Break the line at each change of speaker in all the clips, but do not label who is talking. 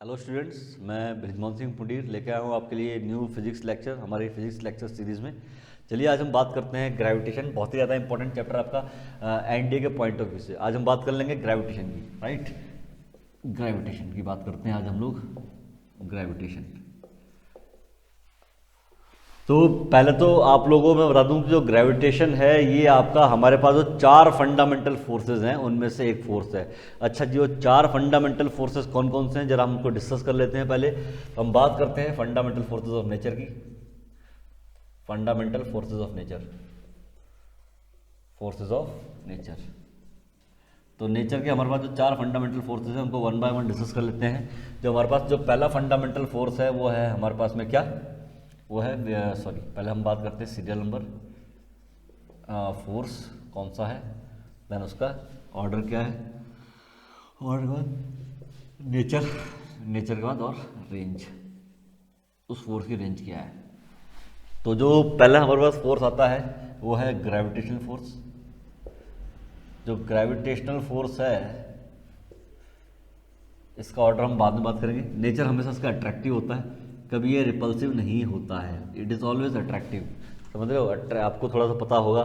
Hello students, मैं ब्रिजमोहन सिंह पुंडीर लेके आया हूँ आपके लिए न्यू फिजिक्स लेक्चर हमारी फिजिक्स लेक्चर सीरीज़ में। चलिए आज हम बात करते हैं ग्रेविटेशन, बहुत ही ज़्यादा इंपॉर्टेंट चैप्टर आपका एनडीए के पॉइंट ऑफ व्यू से। आज हम बात कर लेंगे ग्रेविटेशन की, राइट। ग्रेविटेशन की बात करते हैं आज हम लोग, ग्रेविटेशन। तो पहले तो आप लोगों में बता दूं कि जो ग्रेविटेशन है ये आपका हमारे पास जो चार फंडामेंटल फोर्सेस हैं उनमें से एक फोर्स है। अच्छा जी, वो चार फंडामेंटल फोर्सेस कौन कौन से हैं जरा हम उनको डिस्कस कर लेते हैं। पहले तो हम बात करते हैं फंडामेंटल फोर्सेस ऑफ नेचर की। Fundamental forces of nature, forces of nature. तो नेचर के हमारे पास जो चार फंडामेंटल फोर्सेस हैं उनको वन बाय वन डिस्कस कर लेते हैं। जो हमारे पास जो पहला फंडामेंटल फोर्स है वो है हमारे पास में क्या, वो है पहले हम बात करते हैं सीरियल नंबर फोर्स कौन सा है, देन उसका ऑर्डर क्या है, ऑर्डर के बाद नेचर, नेचर के बाद और रेंज, उस फोर्स की रेंज क्या है। तो जो पहला हमारे पास फोर्स आता है वो है ग्रेविटेशनल फोर्स। जो ग्रेविटेशनल फोर्स है इसका ऑर्डर हम बाद में बात करेंगे। नेचर हमेशा इसका अट्रैक्टिव होता है, कभी ये रिपल्सिव नहीं होता है, इट इज़ ऑलवेज अट्रैक्टिव। समझ रहे हो, आपको थोड़ा सा पता होगा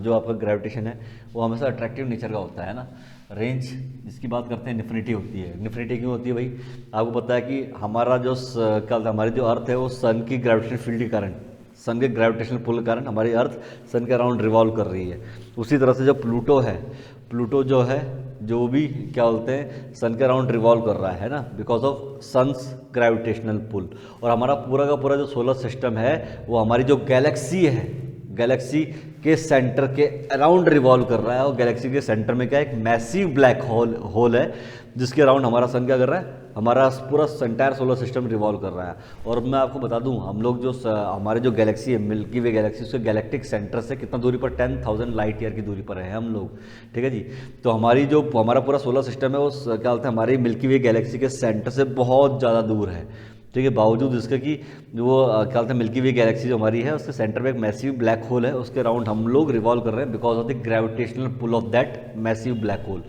जो आपका ग्रेविटेशन है वो हमेशा अट्रैक्टिव नेचर का होता है ना। रेंज जिसकी बात करते हैं इन्फिनिटी होती है। इन्फिनिटी क्यों होती है भाई, आपको पता है कि हमारा जो क्या हमारी जो अर्थ है वो सन की ग्रेविटेशनल फील्ड के कारण, सन के ग्रेविटेशनल पुल के कारण हमारी अर्थ सन के अराउंड रिवॉल्व कर रही है। उसी तरह से जो प्लूटो है, प्लूटो जो है जो भी क्या बोलते हैं सन के अराउंड रिवॉल्व कर रहा है ना, because of sun's gravitational pull. और हमारा पूरा का पूरा जो सोलर सिस्टम है वो हमारी जो गैलेक्सी है, गैलेक्सी के सेंटर के अराउंड रिवॉल्व कर रहा है। और गैलेक्सी के सेंटर में क्या है, एक मैसिव ब्लैक होल है जिसके अराउंड हमारा सन क्या कर रहा है, हमारा पूरा एंटायर सोलर सिस्टम रिवॉल्व कर रहा है। और मैं आपको बता दूं हम लोग जो हमारे जो गैलेक्सी है मिल्की वे गैलेक्सी, उसके गैलेक्टिक सेंटर से कितना दूरी पर, 10,000 लाइट ईयर की दूरी पर है हम लोग, ठीक है जी। तो हमारी जो हमारा पूरा सोलर सिस्टम है वो क्या बोलते हैं हमारी मिल्की वे गैलेक्सी के सेंटर से बहुत ज़्यादा दूर है, ठीक है। बावजूद इसके कि वो क्या बोलते हैं मिल्की वे गैलेक्सी जो हमारी है उसके सेंटर में एक मैसिव ब्लैक होल है, उसके अराउंड हम लोग रिवॉल्व कर रहे हैं because of the gravitational pull of that massive black hole.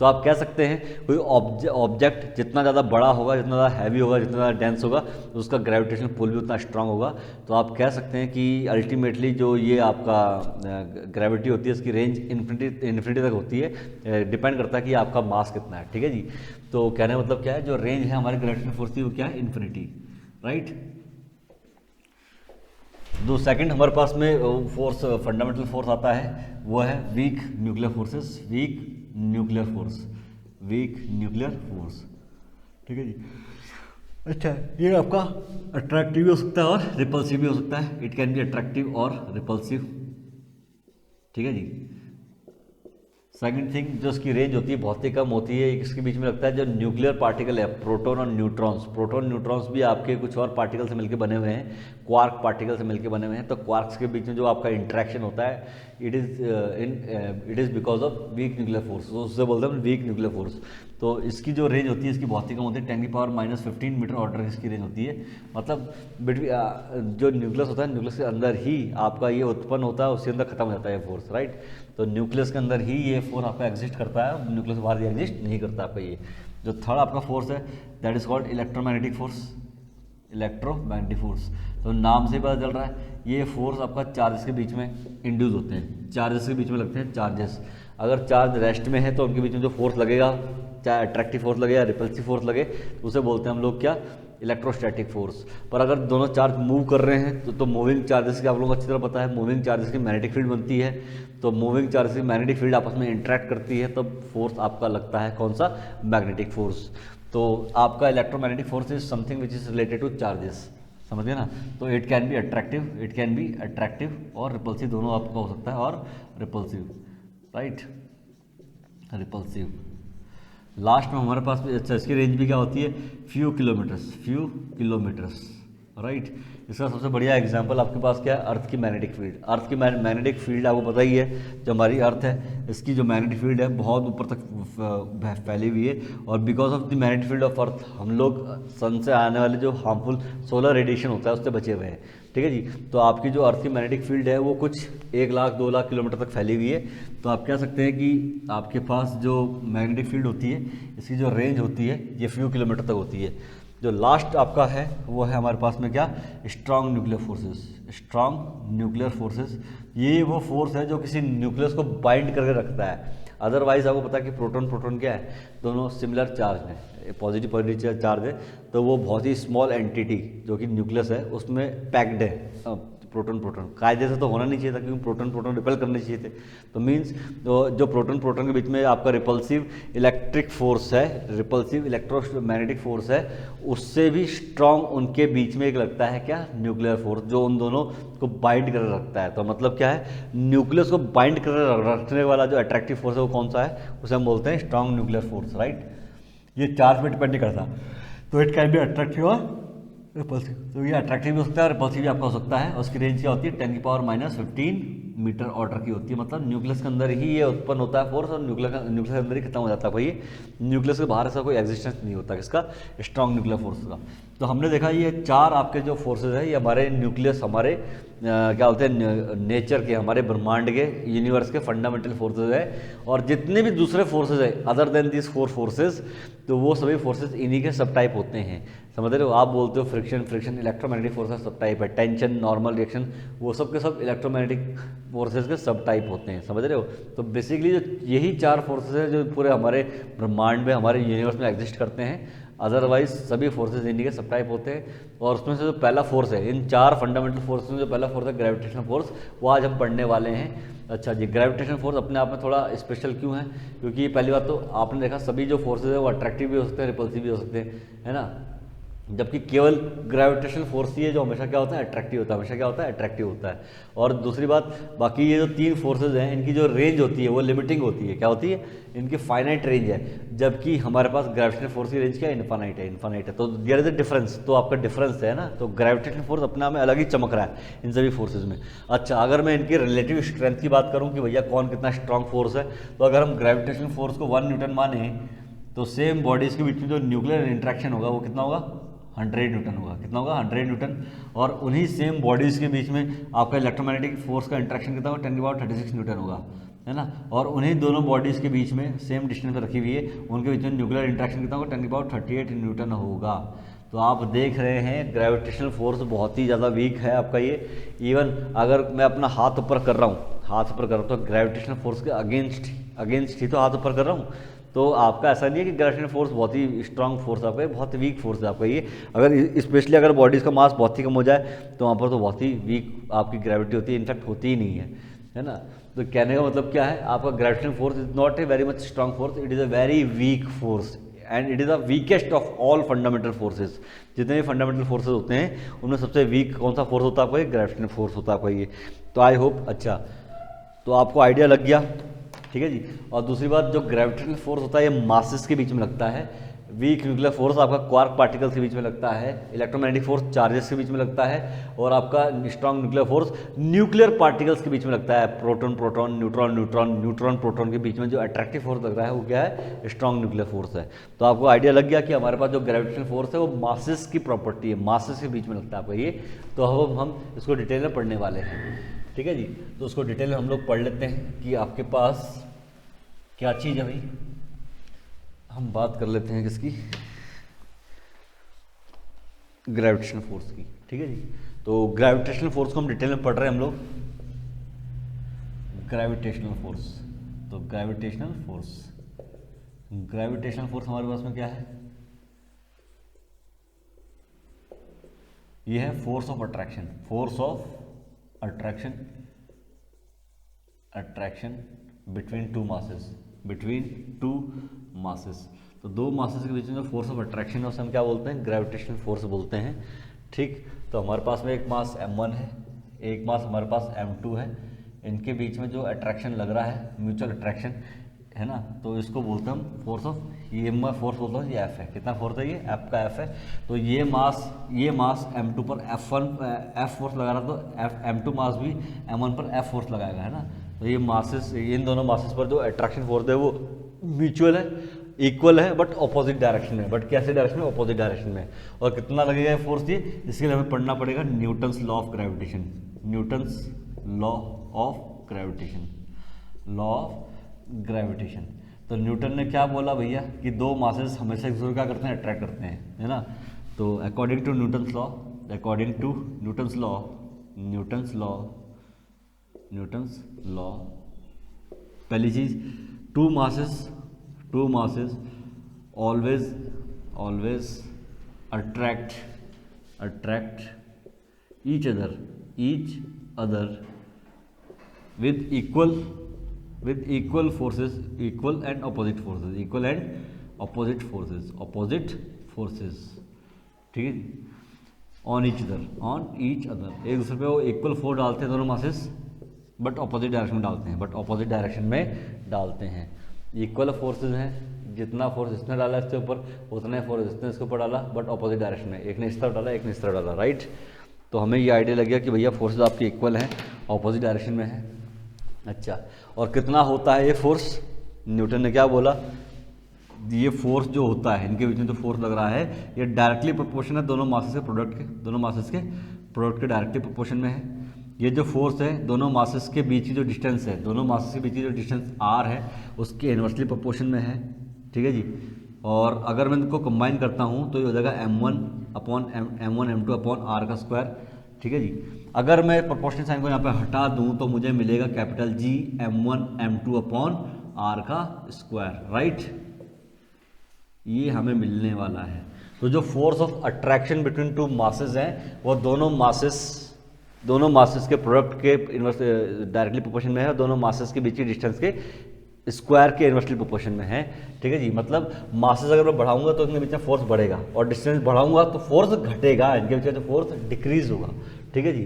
तो आप कह सकते हैं कोई ऑब्जेक्ट जितना ज़्यादा बड़ा होगा, जितना ज़्यादा हैवी होगा, जितना ज़्यादा डेंस होगा, तो उसका ग्रेविटेशनल पुल भी उतना स्ट्रांग होगा। तो आप कह सकते हैं कि अल्टीमेटली जो ये आपका ग्रेविटी होती है इसकी रेंज इन्फिनिटी तक होती है, डिपेंड करता है कि आपका मास कितना है, ठीक है जी। तो कहने का मतलब क्या है, जो रेंज है हमारे ग्रेविटेशनल फोर्स की वो क्या है, इन्फिनिटी, राइट। दो सेकंड हमारे पास में फोर्स, फंडामेंटल फोर्स आता है वो है weak nuclear forces, weak nuclear force, weak nuclear force, ठीक है जी। अच्छा, ये आपका अट्रैक्टिव भी हो सकता है और रिपल्सिव भी हो सकता है, इट कैन बी अट्रैक्टिव और रिपल्सिव, ठीक है जी। सेकंड थिंग, जो इसकी रेंज होती है बहुत ही कम होती है। इसके बीच में लगता है जो न्यूक्लियर पार्टिकल है, प्रोटॉन और न्यूट्रॉन्स, प्रोटॉन न्यूट्रॉन्स भी आपके कुछ और पार्टिकल से मिलकर बने हुए हैं, क्वार्क पार्टिकल से मिलकर बने हुए हैं। तो क्वार्क्स के बीच में जो आपका इंटरेक्शन होता है it is because of weak nuclear force, तो उससे बोलते हैं वीक न्यूक्लियर फोर्स। तो इसकी जो रेंज होती है इसकी बहुत ही कम होती है, 10⁻⁻15 मीटर ऑर्डर इसकी रेंज होती है। मतलब जो न्यूक्लियस होता है न्यूक्लियस के अंदर ही आपका ये उत्पन्न होता है, उसके अंदर खत्म हो जाता है ये फोर्स, राइट। तो न्यूक्लियस के अंदर ही ये फोर्स आपका एग्जिस्ट करता है, न्यूक्लियस बाहर एग्जिस्ट नहीं करता आपका ये। जो थर्ड आपका फोर्स है that is called electromagnetic force, electromagnetic force. तो नाम से पता चल रहा है ये फोर्स आपका चार्जेस के बीच में इंड्यूस होते हैं, चार्जेस के बीच में लगते हैं चार्जेस। अगर चार्ज रेस्ट में है तो उनके बीच में जो फोर्स लगेगा, चाहे अट्रैक्टिव फोर्स लगे या रिपल्सिव फोर्स लगे, तो उसे बोलते हैं हम लोग क्या, इलेक्ट्रोस्टैटिक फोर्स। पर अगर दोनों चार्ज मूव कर रहे हैं तो मूविंग चार्जेस की आप लोगों को अच्छी तरह पता है, मूविंग चार्जेस की मैग्नेटिक फील्ड बनती है। तो मूविंग चार्जेस की मैग्नेटिक फील्ड आपस में इंटरेक्ट करती है तब फोर्स आपका लगता है कौन सा, मैग्नेटिक फोर्स। तो आपका electromagnetic force is something which is related two charges, समझ गए ना। तो it can be attractive, it can be attractive और रिपल्सिव, दोनों आपका हो सकता है, और रिपल्सिव, राइट, रिपल्सिव। लास्ट में हमारे पास भी, अच्छा इसकी रेंज भी क्या होती है, फ्यू किलोमीटर्स, राइट। इसका सबसे बढ़िया एग्जांपल आपके पास क्या है, अर्थ की मैग्नेटिक फील्ड। अर्थ की मैग्नेटिक फील्ड आपको पता ही है, जो हमारी अर्थ है इसकी जो मैग्नेटिक फील्ड है बहुत ऊपर तक फैली हुई है। और because of the magnetic field of earth हम लोग सन से आने वाले जो हार्मफुल सोलर रेडिएशन होता है उससे बचे हुए हैं। ठीक है जी। तो आपकी जो अर्थ की मैग्नेटिक फील्ड है वो कुछ 1 लाख 2 लाख किलोमीटर तक फैली हुई है। तो आप कह सकते हैं कि आपके पास जो मैग्नेटिक फील्ड होती है इसकी जो रेंज होती है ये फ्यू किलोमीटर तक होती है। जो लास्ट आपका है वो है हमारे पास में क्या, strong nuclear forces. Strong nuclear forces ये वो फोर्स है जो किसी न्यूक्लियस को बाइंड करके रखता है। अदरवाइज आपको पता है कि प्रोटॉन प्रोटॉन क्या है, दोनों सिमिलर चार्ज हैं, पॉजिटिव पॉजिटिव चार्ज है, तो वो बहुत ही स्मॉल एंटिटी जो कि न्यूक्लियस है उसमें पैक्ड है। प्रोटॉन प्रोटॉन कायदे से तो होना नहीं चाहिए था क्योंकि प्रोटॉन प्रोटॉन रिपेल करने चाहिए थे। तो मीन्स जो प्रोटॉन प्रोटॉन के बीच में आपका रिपल्सिव इलेक्ट्रिक फोर्स है, रिपल्सिव इलेक्ट्रोमैग्नेटिक फोर्स है, उससे भी स्ट्रॉन्ग उनके बीच में एक लगता है क्या, न्यूक्लियर फोर्स, जो उन दोनों को बाइंड कर रखता है। तो मतलब क्या है, न्यूक्लियस को बाइंड कर रखने वाला जो अट्रैक्टिव फोर्स है वो कौन सा है, उसे हम बोलते हैं स्ट्रॉन्ग न्यूक्लियर फोर्स, राइट। ये चार्ज पे डिपेंड नहीं करता, तो इट कैन बी अट्रैक्टिव और रिपल्सिव। तो ये अट्रैक्टिव भी हो सकता है और रिपल्सिव भी आपका हो सकता है। उसकी रेंज क्या होती है, 10⁻⁻15 मीटर ऑर्डर की होती है। मतलब न्यूक्लियस के अंदर ही ये उत्पन्न होता है फोर्स और न्यूक्लियस के अंदर ही खत्म हो जाता है। भाई न्यूक्लियस के बाहर ऐसा कोई एग्जिस्टेंस नहीं होता किसका, स्ट्रॉन्ग न्यूक्लियर फोर्स का। तो हमने देखा ये 4 आपके जो फोर्सेज है ये हमारे न्यूक्लियस, हमारे क्या बोलते हैं, नेचर के, हमारे ब्रह्मांड के, यूनिवर्स के फंडामेंटल फोर्सेज है। और जितने भी दूसरे फोर्सेज है अदर देन दिस 4 फोर्सेज, तो वो सभी फोर्सेज इन्हीं के सब टाइप होते हैं। समझ रहे हो, आप बोलते हो फ्रिक्शन इलेक्ट्रोमैग्नेटिक फोर्स का सब टाइप है, टेंशन, नॉर्मल रिएक्शन, वो सब के सब इलेक्ट्रोमैग्नेटिक फोर्सेज के सब टाइप होते हैं। समझ रहे हो, तो बेसिकली जो यही 4 फोर्सेज हैं जो पूरे हमारे ब्रह्मांड में, हमारे यूनिवर्स में एग्जिस्ट करते हैं। अदरवाइज सभी फोर्सेज इन्हीं के सब टाइप होते हैं। और उसमें से जो पहला फोर्स है, इन 4 फंडामेंटल फोर्स में जो पहला फोर्स है ग्रेविटेशनल फोर्स, वो आज हम पढ़ने वाले हैं। अच्छा जी, ग्रेविटेशनल फोर्स अपने आप में थोड़ा स्पेशल क्यों है, क्योंकि पहली बात तो आपने देखा सभी जो फोर्सेज है वो अट्रैक्टिव भी हो सकते हैं, रिपल्सिव भी हो सकते हैं, है ना। जबकि केवल ग्रेविटेशनल फोर्स ही है जो हमेशा क्या होता है, अट्रैक्टिव होता है, हमेशा क्या होता है, अट्रैक्टिव होता है। और दूसरी बात, बाकी ये जो 3 फोर्सेज हैं इनकी जो रेंज होती है वो लिमिटिंग होती है। क्या होती है, इनकी फाइनाइट रेंज है, जबकि हमारे पास ग्रेविटेशनल फोर्स की रेंज क्या है, इनफाइनाइट है, इनफाइनाइट है। तो देयर इज अ डिफरेंस, तो आपका डिफरेंस है ना। तो ग्रेविटेशनल फोर्स अपने आप में अलग ही चमक रहा है इन सभी फोर्सेज में। अच्छा, अगर मैं इनकी रिलेटिव स्ट्रेंथ की बात करूँ कि भैया कौन कितना स्ट्रॉन्ग फोर्स है, तो अगर हम ग्रेविटेशनल फोर्स को 1 न्यूटन माने, तो सेम बॉडीज़ के बीच में जो न्यूक्लियर इंट्रैक्शन होगा वो कितना होगा, 100 न्यूटन होगा। कितना होगा, 100 न्यूटन। और उन्हीं सेम बॉडीज़ के बीच में आपका इलेक्ट्रोमैग्नेटिक फोर्स का इंट्रैक्शन कितना होगा, 10⁻36 न्यूटन होगा, है ना। और उन्हीं दोनों बॉडीज़ के बीच में सेम डिस्टेंस पर रखी हुई है, उनके बीच में न्यूक्लियर इंट्रैक्शन कितना होगा, 10⁻38 न्यूटन होगा। तो आप देख रहे हैं ग्रेविटेशनल फोर्स बहुत ही ज़्यादा वीक है आपका ये। इवन अगर मैं अपना हाथ ऊपर कर रहा हूँ, तो ग्रेविटेशनल फोर्स के अगेंस्ट ही तो हाथ ऊपर कर रहा हूँ। तो आपका ऐसा नहीं है कि ग्रेविटेशनल फोर्स बहुत ही स्ट्रांग फोर्स है आपका, बहुत वीक फोर्स है आपका ये। अगर स्पेशली अगर बॉडीज़ का मास बहुत ही कम हो जाए तो वहाँ पर तो बहुत ही वीक आपकी ग्रेविटी होती है, इनफैक्ट होती ही नहीं है ना। तो कहने का मतलब क्या है, आपका gravitational force is not a very much strong force, it is a very weak force and it is the weakest of all fundamental forces. जितने भी फंडामेंटल फोर्सेज होते हैं उनमें सबसे वीक कौन सा फोर्स होता है आपका, ये ग्रेविटेशनल फोर्स होता है आपका ये। तो आई होप, अच्छा तो आपको आइडिया लग गया, ठीक है जी। और दूसरी बात, जो ग्रेविटेशनल फोर्स होता है ये मासेस के बीच में लगता है, वीक न्यूक्लियर फोर्स आपका क्वार्क पार्टिकल्स के बीच में लगता है, इलेक्ट्रोमैग्नेटिक फोर्स चार्जेस के बीच में लगता है, और आपका strong nuclear force nuclear particles के बीच में लगता है, proton proton, neutron neutron, neutron proton के बीच में जो अट्रैक्टिव फोर्स लग रहा है वो क्या है, स्ट्रॉन्ग न्यूक्लियर फोर्स है। तो आपको आइडिया लग गया कि हमारे पास जो ग्रेविटेशनल फोर्स है वो मासेस की प्रॉपर्टी है, मासेस के बीच में लगता है आपका ये। तो अब हम इसको डिटेल में पढ़ने वाले हैं, ठीक है जी। तो उसको डिटेल में हम लोग पढ़ लेते हैं कि आपके पास क्या चीज़ है भाई। हम बात कर लेते हैं किसकी, ग्रेविटेशनल फोर्स की, ठीक है जी। तो ग्रेविटेशनल फोर्स को हम डिटेल में पढ़ रहे हैं हम लोग, ग्रेविटेशनल फोर्स। तो ग्रेविटेशनल फोर्स हमारे पास में क्या है, ये है force of attraction, attraction between two masses. तो 2 मासेस के बीच में जो फोर्स ऑफ अट्रैक्शन है उसे हम क्या बोलते हैं, ग्रेविटेशनल फोर्स बोलते हैं, ठीक। तो हमारे पास में एक मास m1 है, एक मास हमारे पास m2 है, इनके बीच में जो अट्रैक्शन लग रहा है, म्यूचुअल अट्रैक्शन है ना, तो इसको बोलते हैं हम फोर्स ऑफ, ये मैं फोर्स बोलता हूँ, ये F है। कितना फोर्स है ये, F का F है। तो ये मास m2 पर F फोर्स लगा रहा, तो m2 मास भी m1 पर F फोर्स लगाएगा, है ना। तो ये मासेस, इन दोनों मासेस पर जो अट्रैक्शन फोर्स है वो म्यूचुअल है, इक्वल है बट ऑपोजिट डायरेक्शन में, बट कैसे डायरेक्शन में, ऑपोजिट डायरेक्शन में। और कितना लगेगा ये फोर्स, ये इसके लिए हमें पढ़ना पड़ेगा Newton's law of gravitation, Newton's law of gravitation, law of gravitation. तो न्यूटन ने क्या बोला भैया कि दो मासेस हमेशा एक दूसरे क्या करते हैं, अट्रैक्ट करते हैं, है ना। तो according to Newton's law, according to Newton's law, Newton's law, Newton's law, पहली चीज two masses always attract each other with equal forces, equal and opposite forces, ठीक है जी, ऑन ईच अदर, एक दूसरे पे वो इक्वल फोर्स डालते हैं दोनों मासेस, बट ऑपोजिट डायरेक्शन में डालते हैं, इक्वल फोर्सेस हैं, जितना फोर्स इसने डाला इसके ऊपर उतना ही फोर्स इसने इसके ऊपर डाला, बट ऑपोजिट डायरेक्शन में, एक ने इस तरफ डाला एक ने इस तरफ डाला, राइट। तो हमें ये आइडिया लग गया कि भैया फोर्सेस आपके इक्वल हैं, ऑपोजिट डायरेक्शन में है। अच्छा, और कितना होता है ये फोर्स, न्यूटन ने क्या बोला, ये फोर्स जो होता है इनके बीच में जो फोर्स लग रहा है ये डायरेक्टली प्रोपोर्शन है दोनों मासेस के प्रोडक्ट के, दोनों मासेस के प्रोडक्ट के डायरेक्टली प्रोपोर्शन में है। ये जो फोर्स है दोनों मासेस के बीच की जो डिस्टेंस है, दोनों मासेस के बीच की जो डिस्टेंस आर है उसके इन्वर्सली प्रोपोर्शन में है, ठीक है जी। और अगर मैं इनको कंबाइन करता हूँ तो ये हो जाएगा m1 m2 अपॉन r का स्क्वायर, ठीक है जी। अगर मैं प्रोपोर्शनल साइन को यहाँ पे हटा दूँ तो मुझे मिलेगा capital G m1 m2 upon r का स्क्वायर, राइट, ये हमें मिलने वाला है। तो जो force of attraction between two masses हैं वो दोनों मासेस के प्रोडक्ट के इन्वर्स डायरेक्टली प्रोपोर्शन में है, दोनों मासेस के बीच की डिस्टेंस के स्क्वायर के इन्वर्सली प्रोपोर्शन में है, ठीक है जी। मतलब मासेस अगर मैं बढ़ाऊंगा तो इनके बीच में फोर्स बढ़ेगा और डिस्टेंस बढ़ाऊंगा तो फोर्स घटेगा, इनके बीच में तो फोर्स डिक्रीज होगा, ठीक है जी।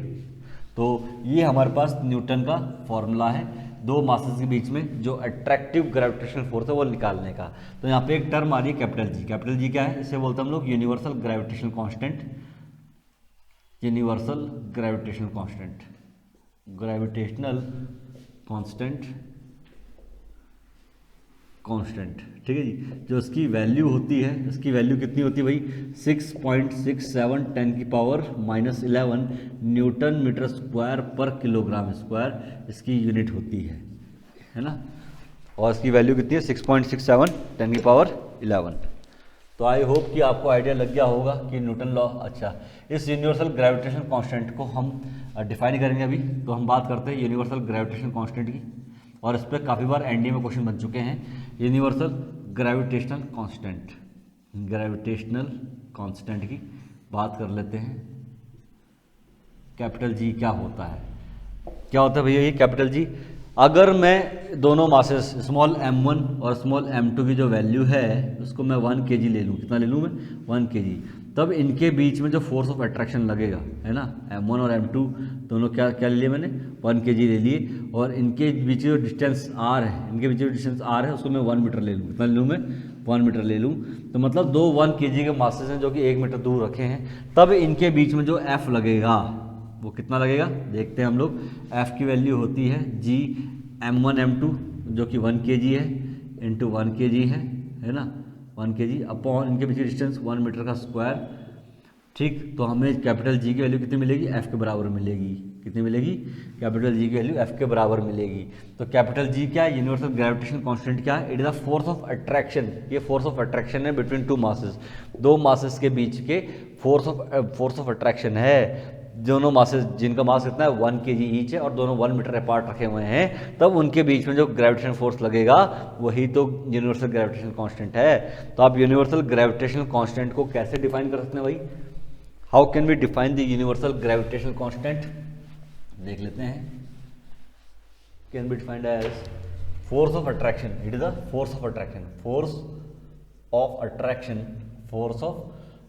तो ये हमारे पास न्यूटन का फॉर्मूला है दो मासेस के बीच में जो अट्रैक्टिव ग्रेविटेशनल फोर्स है वो निकालने का। तो यहाँ पे एक टर्म आ रही है कैपिटल जी क्या है, इसे बोलते हैं हम लोग universal gravitational constant, universal gravitational constant, gravitational constant, ठीक है जी। जो इसकी वैल्यू होती है, इसकी वैल्यू कितनी होती है भाई, 6.67 10⁻⁻11 न्यूटन मीटर स्क्वायर पर किलोग्राम स्क्वायर इसकी यूनिट होती है ना। और इसकी वैल्यू कितनी है 6.67 10⁻11। तो आई होप कि आपको आइडिया लग गया होगा कि न्यूटन लॉ। अच्छा, इस यूनिवर्सल ग्रेविटेशनल कांस्टेंट को हम डिफाइन करेंगे अभी। तो हम बात करते हैं यूनिवर्सल ग्रेविटेशनल कांस्टेंट की, और इस पर काफ़ी बार एनडीए में क्वेश्चन बन चुके हैं। यूनिवर्सल ग्रेविटेशनल कांस्टेंट की बात कर लेते हैं। कैपिटल जी क्या होता है, भैया ये कैपिटल जी, अगर मैं दोनों मासेस स्मॉल m1 और स्मॉल m2 की जो वैल्यू है उसको मैं 1 kg ले लूँ, कितना ले लूँ मैं 1 kg, तब इनके बीच में जो फोर्स ऑफ अट्रैक्शन लगेगा है ना, m1 और m2 दोनों क्या ले लिए मैंने 1 kg ले लिए, और इनके बीच जो डिस्टेंस r है, इनके बीच जो डिस्टेंस r है उसको मैं 1 मीटर ले लूँ, कितना ले लूँ मैं 1 मीटर ले लूँ। तो मतलब दो 1 kg के मासेस हैं जो कि 1 मीटर दूर रखे हैं, तब इनके बीच में जो f लगेगा वो कितना लगेगा देखते हैं हम लोग। f की वैल्यू होती है g m1 m2 जो कि 1 kg है इंटू 1 kg है ना, 1 kg अपॉन इनके बीच की डिस्टेंस 1 मीटर का स्क्वायर, ठीक। तो हमें कैपिटल जी की वैल्यू कितनी मिलेगी, f के बराबर मिलेगी, कितनी मिलेगी, कैपिटल जी की वैल्यू f के बराबर मिलेगी। तो कैपिटल जी क्या है, यूनिवर्सल ग्रेविटेशनल कांस्टेंट क्या है, it is the force of attraction, ये फोर्स ऑफ अट्रैक्शन है बिटवीन टू मासेस, दो मासेस के बीच के फोर्स ऑफ अट्रैक्शन है। दोनों मासेस जिनका मास कितना है 1 kg ईच है और दोनों 1 मीटर अपार्ट रखे हुए हैं, तब उनके बीच में जो ग्रेविटेशनल फोर्स लगेगा वही तो यूनिवर्सल ग्रेविटेशनल कांस्टेंट है। तो आप यूनिवर्सल ग्रेविटेशनल कांस्टेंट को कैसे डिफाइन कर सकते हैं भाई, how can we define the universal gravitational constant, देख लेते हैं। Can be defined as force of attraction, it is the force of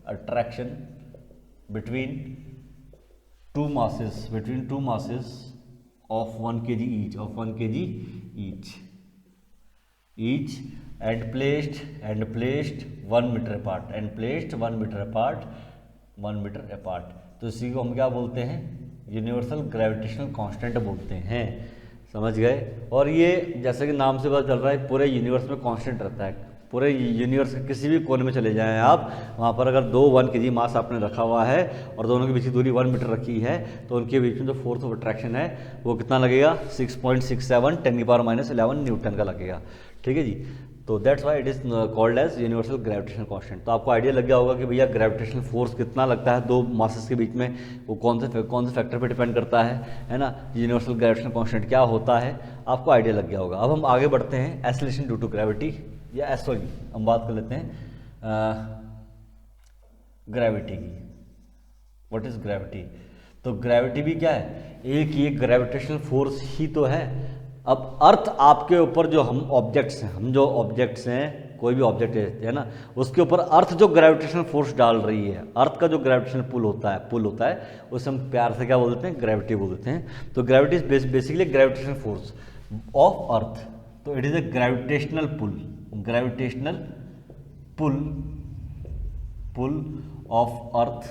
attraction between two masses of 1 kg each and placed 1 meter apart, 1 meter apart। तो इसी को हम क्या बोलते हैं, यूनिवर्सल ग्रेविटेशनल कांस्टेंट बोलते हैं, समझ गए। और ये जैसे कि नाम से पता चल रहा है पूरे यूनिवर्स में कांस्टेंट रहता है, पूरे यूनिवर्स के किसी भी कोने में चले जाएं आप, वहाँ पर अगर 2 1 kg मास आपने रखा हुआ है और दोनों के बीच की दूरी 1 मीटर रखी है, तो उनके बीच में जो फोर्स ऑफ अट्रैक्शन है वो कितना लगेगा, 6.67 10⁻11 न्यूटन का लगेगा। ठीक है जी। तो that's why it is called as universal gravitational constant. तो आपको आइडिया लग गया होगा कि भैया ग्रेविटेशनल फोर्स कितना लगता है 2 मासेस के बीच में, वो कौन से फैक्टर पे डिपेंड करता है ना। यूनिवर्सल ग्रेविटेशनल कांस्टेंट क्या होता है, आपको आइडिया लग गया होगा। अब हम आगे बढ़ते हैं एक्सेलरेशन ड्यू टू ग्रेविटी, या सॉरी हम बात कर लेते हैं ग्रेविटी की। What is gravity? तो ग्रेविटी भी क्या है, एक ये ग्रेविटेशनल फोर्स ही तो है। अब अर्थ आपके ऊपर जो हम जो ऑब्जेक्ट्स हैं, कोई भी ऑब्जेक्ट है ना, उसके ऊपर अर्थ जो ग्रेविटेशनल फोर्स डाल रही है, अर्थ का जो ग्रेविटेशनल पुल होता है उसे हम प्यार से क्या बोलते हैं, ग्रेविटी बोलते हैं। तो gravity is basically gravitational force of earth. तो it is a gravitational pull of earth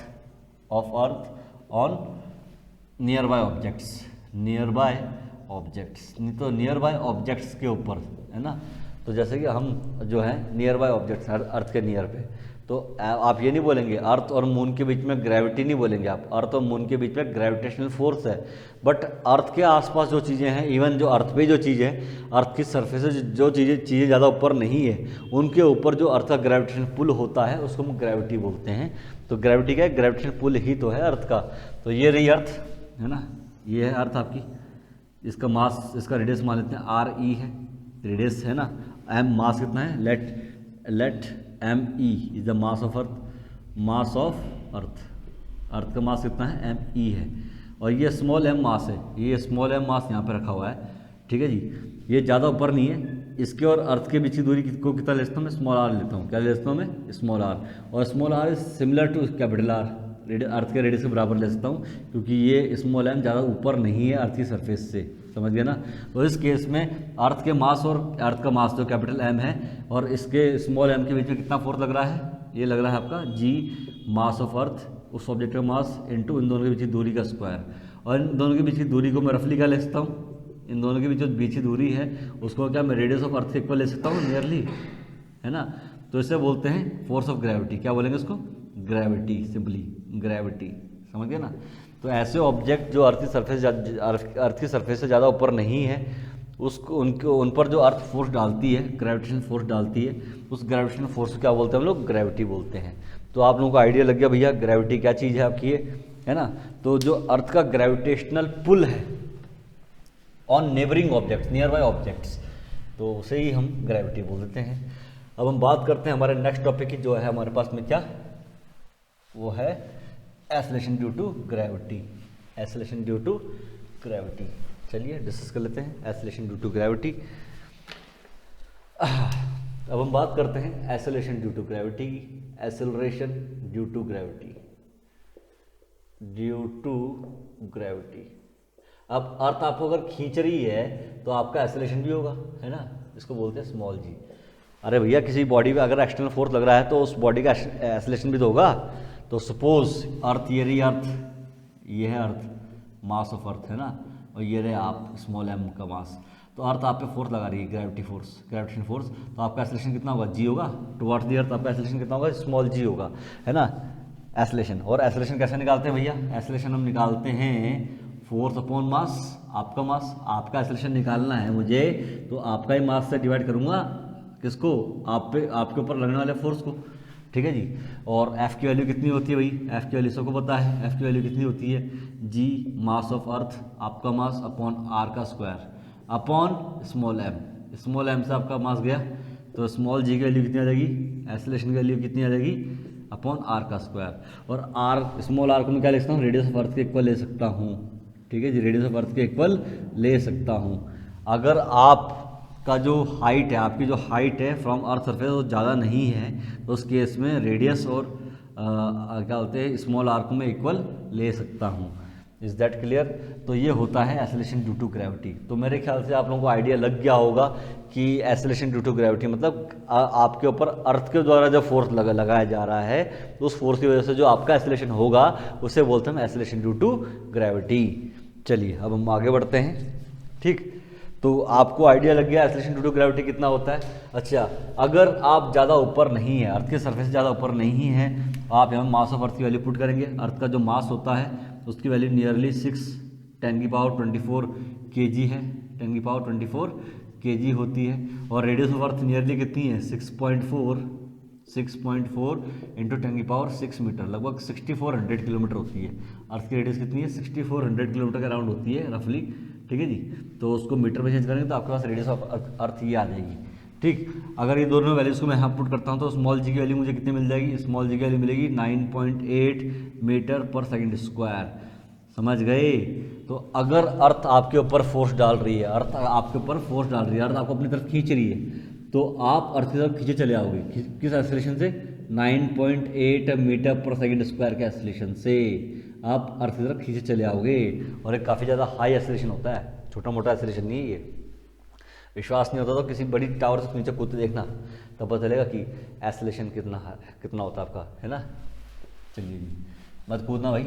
on nearby objects, नहीं तो नियर बाय ऑब्जेक्ट्स के ऊपर, है ना। तो जैसे कि हम जो है नियर बाय ऑब्जेक्ट्स, अर्थ के नियर पे, तो आप ये नहीं बोलेंगे अर्थ और मून के बीच में ग्रेविटी, नहीं बोलेंगे आप, अर्थ और मून के बीच में ग्रेविटेशनल फोर्स है। बट अर्थ के आसपास जो चीज़ें हैं, इवन जो अर्थ पे जो चीज़ है, अर्थ की सरफेस से जो चीज़ें ज़्यादा ऊपर नहीं है, उनके ऊपर जो अर्थ का ग्रेविटेशनल पुल होता है उसको हम ग्रेविटी बोलते हैं। तो ग्रेविटी क्या है, ग्रेविटेशनल पुल ही तो है अर्थ का। तो ये रही अर्थ, है ना, ये है अर्थ आपकी, इसका मास, इसका रेडियस मान लेते हैं RE है, रेडियस है ना। m मास कितना है, let ME is the mass of earth, earth का मास कितना है, ME है। और ये स्मॉल m मास है, ये स्मॉल m मास यहाँ पे रखा हुआ है। ठीक है जी। ये ज़्यादा ऊपर नहीं है, इसके और अर्थ के बीच की दूरी को कितना लेता हूँ मैं, स्मॉल r लेता हूँ। क्या लेता हूँ मैं, स्मॉल r। और small r is similar to capital R, earth के रेडियस के बराबर ले सकता हूँ, क्योंकि ये स्मॉल m ज़्यादा ऊपर नहीं है अर्थ की सरफेस से, समझ गए ना। तो इस केस में अर्थ के मास और अर्थ का मास जो कैपिटल M है और इसके स्मॉल m के बीच में कितना फोर्स लग रहा है, ये लग रहा है आपका G मास ऑफ अर्थ, उस ऑब्जेक्ट का मास इनटू इन दोनों के बीच की दूरी का स्क्वायर। और इन दोनों के बीच की दूरी को मैं रफली क्या ले सकता हूँ, इन दोनों के बीच जो बीच की दूरी है उसको क्या मैं रेडियस ऑफ अर्थ के इक्वल ले सकता हूँ, नियरली, है ना। तो इसे बोलते हैं फोर्स ऑफ ग्रेविटी। क्या बोलेंगे उसको, ग्रेविटी, सिंपली ग्रेविटी, समझ गए ना। तो ऐसे ऑब्जेक्ट जो अर्थ की सरफेस से ज़्यादा ऊपर नहीं है, उसको उन पर जो अर्थ फोर्स डालती है, ग्रेविटेशनल फोर्स डालती है, उस ग्रेविटेशनल फोर्स को क्या बोलते हैं हम लोग, ग्रेविटी बोलते हैं। तो आप लोगों को आइडिया लग गया भैया ग्रेविटी क्या चीज़ है आपकी, है ना। तो जो अर्थ का ग्रेविटेशनल पुल है on neighbouring objects, near by objects, तो उसे ही हम ग्रेविटी बोल देते हैं। अब हम बात करते हैं हमारे नेक्स्ट टॉपिक की, जो है हमारे पास में क्या, वो है acceleration due to gravity. Acceleration due to gravity, चलिए डिस्कस कर लेते हैं एक्सेलरेशन ड्यू टू ग्रेविटी। अब हम बात करते हैं एक्सेलरेशन ड्यू टू ग्रेविटी की। एक्सेलरेशन ड्यू टू ग्रेविटी, अब अर्थ आपको अगर खींच रही है तो आपका एक्सेलरेशन भी होगा, है ना, इसको बोलते हैं स्मॉल g। अरे भैया किसी बॉडी पे अगर एक्सटर्नल फोर्स लग रहा है तो उस बॉडी का एक्सेलरेशन भी तो होगा। तो सपोज अर्थ, ये रही अर्थ, ये है अर्थ, मास ऑफ अर्थ, है ना, और ये रहे आप स्मॉल m का मास। तो अर्थ आप पे फोर्स लगा रही है, ग्रेविटेशन फोर्स, तो आपका एक्सेलरेशन कितना होगा, g होगा। टुवर्ड्स द अर्थ आपका एक्सेलरेशन कितना होगा, स्मॉल g होगा, है ना, एक्सेलरेशन। और एक्सेलरेशन कैसे निकालते हैं भैया, एक्सेलरेशन हम निकालते हैं फोर्स अपॉन मास, आपका मास, आपका एक्सेलरेशन निकालना है मुझे, तो आपका ही मास से डिवाइड करूंगा किसको, आप पे, आपके ऊपर लगने वाले फोर्स को, ठीक है जी। और F की वैल्यू कितनी होती है भाई, F की वैल्यू सबको पता है, F की वैल्यू कितनी होती है, G मास ऑफ अर्थ, आपका मास अपॉन R का स्क्वायर अपॉन स्मॉल m से आपका मास गया, तो स्मॉल g की वैल्यू कितनी आ जाएगी, एक्सेलरेशन की वैल्यू कितनी आ जाएगी, अपॉन R का स्क्वायर। और R, स्मॉल r को मैं क्या ले सकता हूँ, रेडियस ऑफ अर्थ के इक्वल ले सकता हूँ, ठीक है जी, रेडियस ऑफ अर्थ के इक्वल ले सकता हूँ। अगर आप का जो हाइट है, आपकी जो हाइट है फ्रॉम अर्थ सरफेस वो ज़्यादा नहीं है, तो उस केस में रेडियस और क्या बोलते हैं स्मॉल आर को मैं इक्वल ले सकता हूँ। Is that clear. तो ये होता है एक्सेलरेशन ड्यू टू ग्रेविटी। तो मेरे ख्याल से आप लोगों को आइडिया लग गया होगा कि एक्सेलरेशन ड्यू टू ग्रेविटी मतलब आपके ऊपर अर्थ के द्वारा जो फोर्स लगाया जा रहा है, तो उस फोर्स की वजह से जो आपका एक्सेलरेशन होगा उसे बोलते हैं एक्सेलरेशन ड्यू टू ग्रेविटी। चलिए अब हम आगे बढ़ते हैं, ठीक। तो आपको आइडिया लग गया एक्सेलरेशन ड्यू टू ग्रेविटी कितना होता है। अच्छा, अगर आप ज़्यादा ऊपर नहीं है, अर्थ के सरफेस से ज़्यादा ऊपर नहीं है, आप यहाँ मास ऑफ अर्थ की वैल्यू पुट करेंगे। अर्थ का जो मास होता है उसकी वैल्यू नियरली 6×10⁴ kg है, 10⁴ kg होती है। और रेडियस ऑफ अर्थ नियरली कितनी है, 6.4 इंटू 10⁶ मीटर, लगभग 6400 किलोमीटर होती है। अर्थ की रेडियस कितनी है, 6400 किलोमीटर के अराउंड होती है रफली। ठीक है जी, तो उसको मीटर में चेंज करेंगे तो आपके पास रेडियस ऑफ अर्थ ये आ जाएगी। ठीक, अगर ये दोनों वैल्यूज़ को मैं यहाँ पुट करता हूँ तो स्मॉल जी की वैल्यू मुझे कितनी मिल जाएगी, स्मॉल जी की वैल्यू मिलेगी 9.8 मीटर पर सेकेंड स्क्वायर। समझ गए। तो अगर अर्थ आपके ऊपर फोर्स डाल रही है, अर्थ आपके ऊपर फोर्स डाल रही है, अर्थ आपको अपनी तरफ खींच रही है, तो आप अर्थ की तरफ खींचे चले आओगे। किस एक्सेलरेशन से, 9.8 मीटर पर सेकेंड स्क्वायर के एक्सेलरेशन से आप अर्थ की तरफ खींचे चले आओगे। और एक काफ़ी ज़्यादा हाई एक्सेलरेशन होता है, छोटा मोटा एक्सेलरेशन नहीं है ये। विश्वास नहीं होता तो किसी बड़ी टावर से नीचे कूदते देखना, तब पता चलेगा कि एक्सेलरेशन कितना होता है आपका, है ना। चलिए जी, मत कूदना भाई,